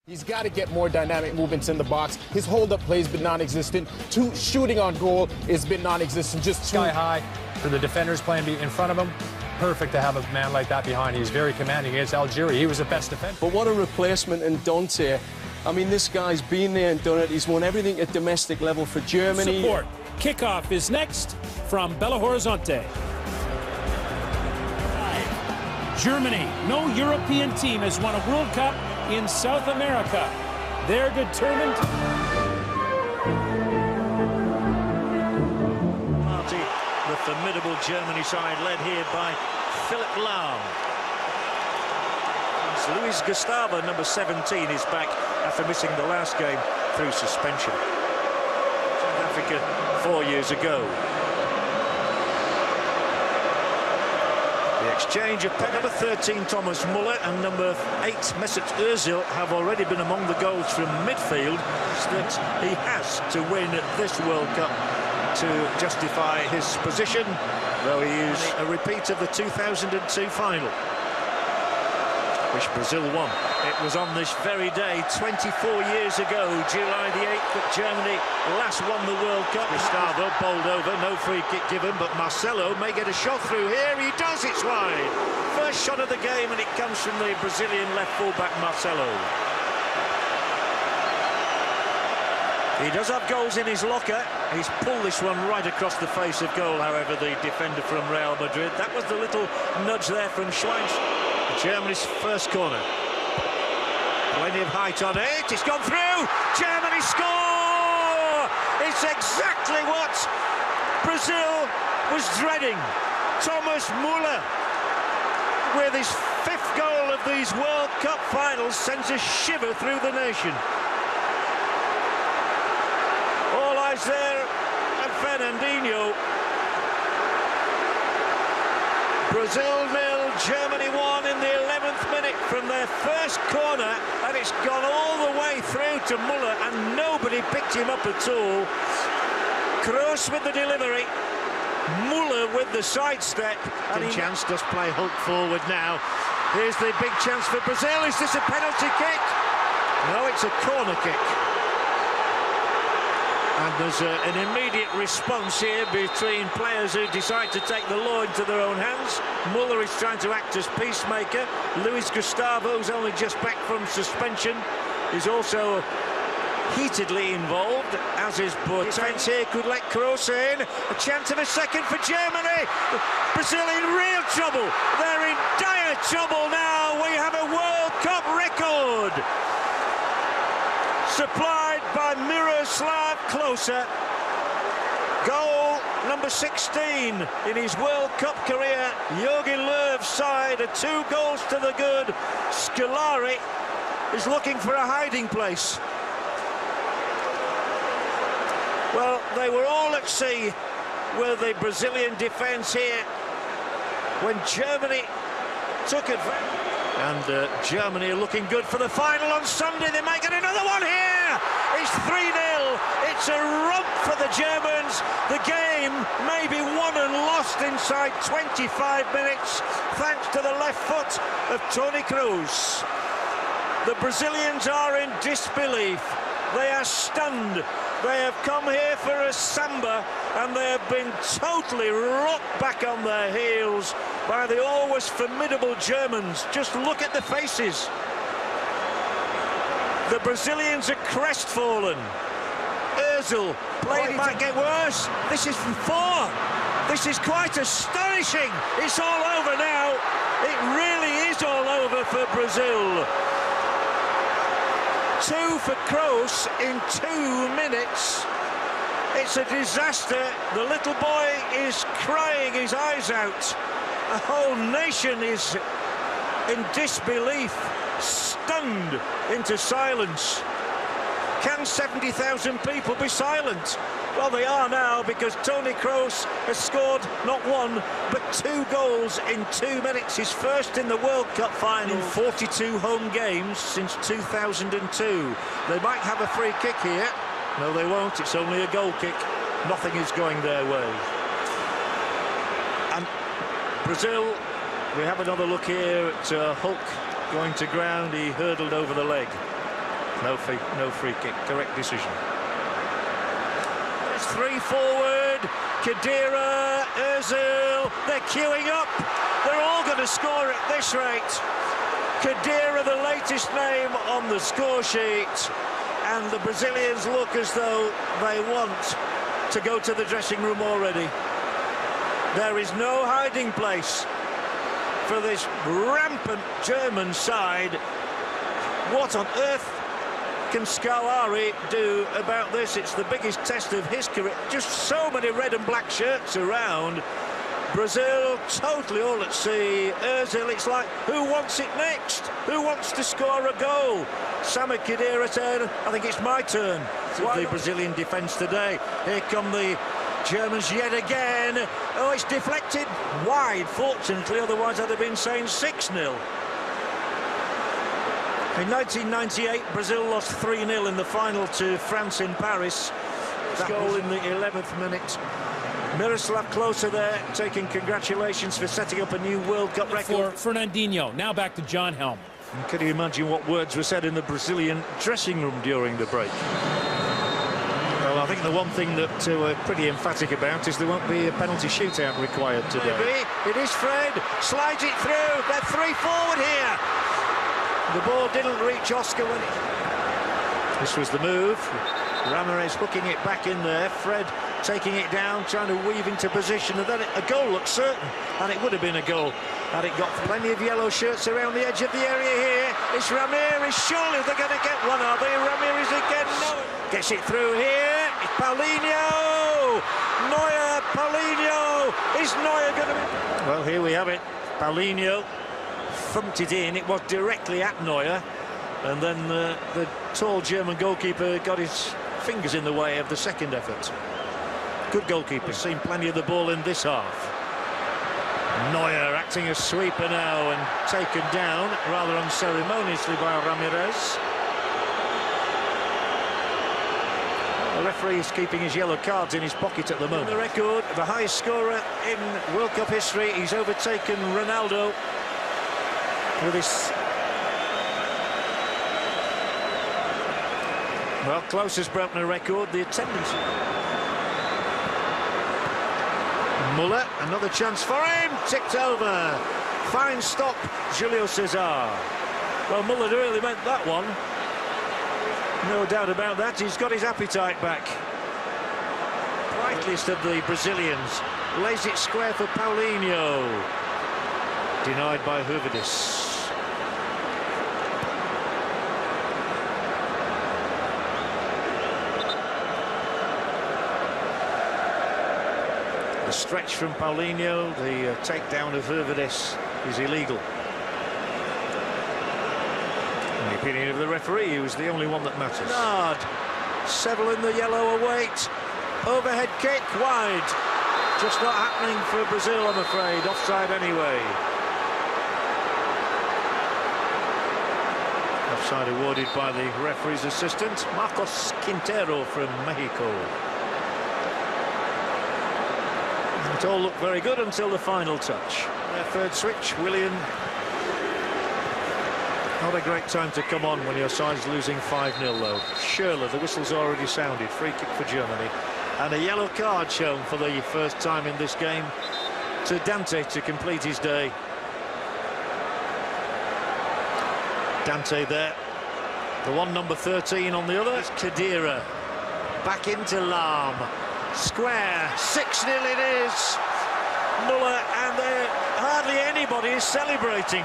He's got to get more dynamic movements in the box. His hold-up play has been non-existent. Shooting on goal has been non-existent. Just sky high for the defenders playing in front of him. Perfect to have a man like that behind. He's very commanding against Algeria. He was the best defender. But what a replacement in Dante. I mean, this guy's been there and done it. He's won everything at domestic level for Germany. Support. Kickoff is next from Belo Horizonte. Germany. No European team has won a World Cup in South America. They're determined. Party, the formidable Germany side led here by Philipp Lahm. Luis Gustavo, number 17, is back after missing the last game through suspension. South Africa 4 years ago. The exchange of number 13 Thomas Muller and number 8 Mesut Ozil have already been among the goals from midfield that he has to win this World Cup to justify his position, though he is a repeat of the 2002 final, which Brazil won. It was on this very day, 24 years ago, July the 8th, that Germany last won the World Cup. Gustavo bowled over, no free kick given, but Marcelo may get a shot through here. He does, it's wide. First shot of the game, and it comes from the Brazilian left fullback Marcelo. He does have goals in his locker. He's pulled this one right across the face of goal, however, the defender from Real Madrid. That was the little nudge there from Schweinz. Germany's first corner. Plenty of height on it. It's gone through. Germany score! It's exactly what Brazil was dreading. Thomas Muller, with his 5th goal of these World Cup finals, sends a shiver through the nation. All eyes there at Fernandinho. Brazil 0, Germany 1 in the 11th minute from their first corner, and it's gone all the way through to Muller, and nobody picked him up at all. Kroos with the delivery, Muller with the sidestep, and chance does play Hulk forward now. Here's the big chance for Brazil. Is this a penalty kick? No, it's a corner kick. And there's an immediate response here between players who decide to take the law into their own hands. Muller is trying to act as peacemaker. Luis Gustavo, who's only just back from suspension, is also heatedly involved, as is Boateng. Defence here could let Kroos in. A chance of a second for Germany. Brazil in real trouble. They're in dire trouble now. We have a World Cup record, supplied by Miroslav Klose. Goal number 16 in his World Cup career. Jogi Löw's side are 2 goals to the good. Scolari is looking for a hiding place. Well, they were all at sea with the Brazilian defence here when Germany took advantage. And Germany are looking good for the final on Sunday. They might get another one here. It's 3-0. It's a romp for the Germans. The game may be won and lost inside 25 minutes, thanks to the left foot of Toni Kroos. The Brazilians are in disbelief. They are stunned. They have come here for a samba, and they have been totally rocked back on their heels by the always formidable Germans. Just look at the faces. The Brazilians are crestfallen. Ozil played it might get worse. This is from 4. This is quite astonishing. It's all over now. It really is all over for Brazil. 2 for Kroos in 2 minutes. It's a disaster. The little boy is crying his eyes out. The whole nation is in disbelief, stunned into silence. Can 70,000 people be silent? Well, they are now, because Toni Kroos has scored not 1 but 2 goals in 2 minutes. His first in the World Cup final in 42 home games since 2002. They might have a free kick here. No, they won't. It's only a goal kick. Nothing is going their way. And Brazil, we have another look here at Hulk going to ground. He hurdled over the leg. No free kick. Correct decision. There's 3 forward. Khedira, Özil. They're queuing up. They're all going to score at this rate. Khedira, the latest name on the score sheet. And the Brazilians look as though they want to go to the dressing room already. There is no hiding place for this rampant German side. What on earth can Scolari do about this? It's the biggest test of his career. Just so many red and black shirts around. Brazil totally all at sea. Özil, it's like, who wants it next? Who wants to score a goal? Sami Khedira said, I think it's my turn. The Brazilian defence today. Here come the Germans yet again. Oh, it's deflected wide, fortunately, otherwise I'd have been saying 6-0. In 1998, Brazil lost 3-0 in the final to France in Paris. That goal in the 11th minute. Miroslav Klose there, taking congratulations for setting up a new World Cup record. For Fernandinho, now back to John Helm. And can you imagine what words were said in the Brazilian dressing room during the break? Well, I think the one thing that we're pretty emphatic about is there won't be a penalty shootout required today. Maybe. It is Fred, slides it through, they're 3 forward here. The ball didn't reach Oscar when it... This was the move. Ramirez hooking it back in there. Fred taking it down, trying to weave into position, and then a goal looks certain, and it would have been a goal had it got plenty of yellow shirts around the edge of the area here. It's Ramirez, surely they're going to get one, are they? Ramirez again, no. Gets it through here, it's Paulinho! Neuer, Paulinho! Is Neuer going to be... Well, here we have it. Paulinho thumped it in, it was directly at Neuer, and then the tall German goalkeeper got his fingers in the way of the second effort. Good goalkeeper, seen plenty of the ball in this half. Neuer acting as sweeper now and taken down rather unceremoniously by Ramirez. The referee is keeping his yellow cards in his pocket at the moment. The record, the highest scorer in World Cup history, he's overtaken Ronaldo with his... Well, Klose has broken a record, the attendance... Muller, another chance for him, tipped over. Fine stop, Julio Cesar. Well, Muller really meant that one. No doubt about that, he's got his appetite back. Brightest of the Brazilians, lays it square for Paulinho. Denied by Hövedes. The stretch from Paulinho, the takedown of Hövedes is illegal. In the opinion of the referee, he was the only one that matters. Nard, Seville in the yellow await. Overhead kick, wide. Just not happening for Brazil, I'm afraid. Offside anyway. Offside awarded by the referee's assistant, Marcos Quintero from Mexico. It all looked very good until the final touch. Their third switch, Willian. Not a great time to come on when your side's losing 5-0 though. Schürrle, the whistle's already sounded. Free kick for Germany. And a yellow card shown for the first time in this game to Dante to complete his day. Dante there. The one, number 13 on the other. It's Khedira. Back into Lahm. Square, 6-0 it is. Muller, and hardly anybody is celebrating.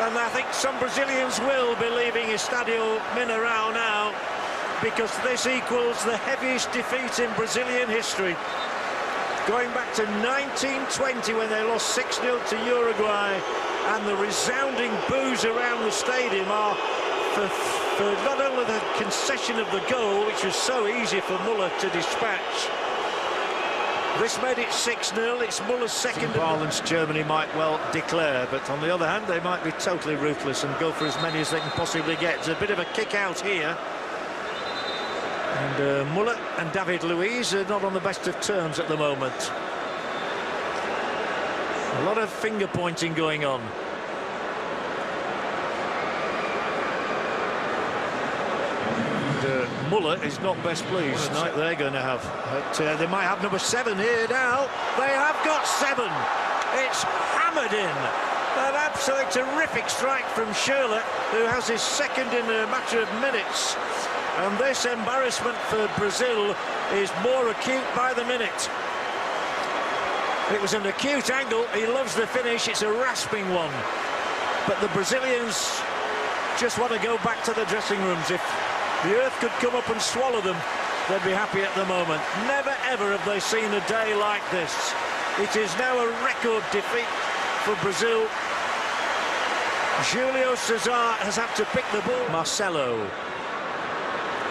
And I think some Brazilians will be leaving Estadio Mineirão now, because this equals the heaviest defeat in Brazilian history. Going back to 1920 when they lost 6-0 to Uruguay, and the resounding boos around the stadium are for not only the concession of the goal, which was so easy for Muller to dispatch. This made it 6-0. It's Muller's second. Violence Germany might well declare, but on the other hand, they might be totally ruthless and go for as many as they can possibly get. There's a bit of a kick out here. And Muller and David Luiz are not on the best of terms at the moment. A lot of finger pointing going on. Muller is not best pleased. Night they're going to have. But, they might have number 7 here now. They have got 7. It's hammered in. An absolutely terrific strike from Schürrle, who has his second in a matter of minutes. And this embarrassment for Brazil is more acute by the minute. It was an acute angle. He loves the finish. It's a rasping one. But the Brazilians just want to go back to the dressing rooms. If the earth could come up and swallow them, they'd be happy at the moment. Never ever have they seen a day like this. It is now a record defeat for Brazil. Julio Cesar has had to pick the ball. Marcelo.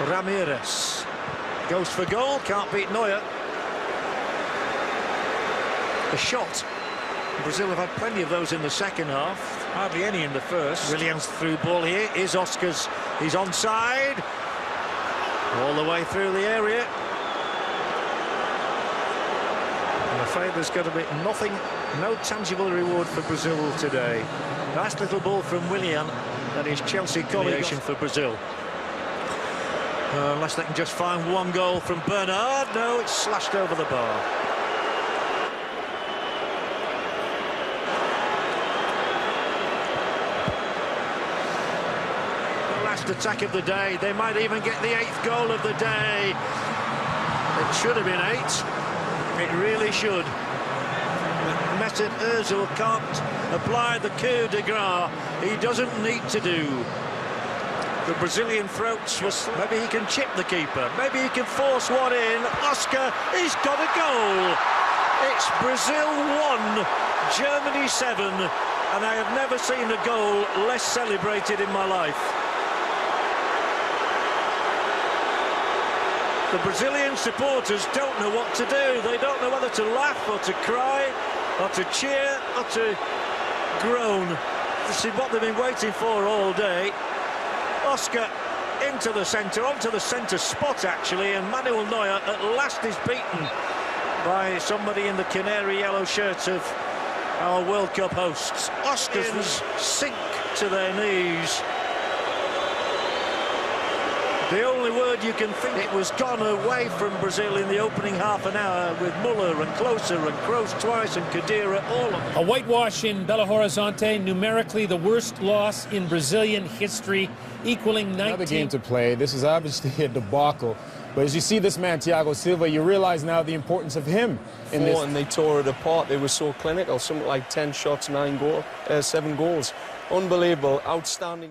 Ramirez. Goes for goal, can't beat Neuer. A shot. Brazil have had plenty of those in the second half. Hardly any in the first. Williams through ball here. Is Oscars. He's onside. All the way through the area. I'm afraid there's going to be nothing, no tangible reward for Brazil today. Nice little ball from Willian. That is Chelsea colleague for Brazil. Unless they can just find one goal from Bernard. No, it's slashed over the bar. The last attack of the day. They might even get the 8th goal of the day. It should have been 8. It really should. But Mesut Ozil can't apply the coup de grace he doesn't need to do. The Brazilian throats was. Maybe he can chip the keeper. Maybe he can force one in. Oscar, he's got a goal. It's Brazil 1, Germany 7, and I have never seen a goal less celebrated in my life. The Brazilian supporters don't know what to do. They don't know whether to laugh or to cry or to cheer or to groan. This is what they've been waiting for all day. Oscar into the centre, onto the centre spot actually, and Manuel Neuer at last is beaten by somebody in the canary yellow shirts of our World Cup hosts. Oscars sink to their knees. The only word you can think, it was gone away from Brazil in the opening half an hour with Muller and Klose and Kroos twice and Khedira, all of them. A whitewash in Belo Horizonte, numerically the worst loss in Brazilian history, equaling 19. Another game to play. This is obviously a debacle. But as you see this man, Thiago Silva, you realize now the importance of him in this. And they tore it apart. They were so clinical. Something like 10 shots, 7 goals. Unbelievable, outstanding.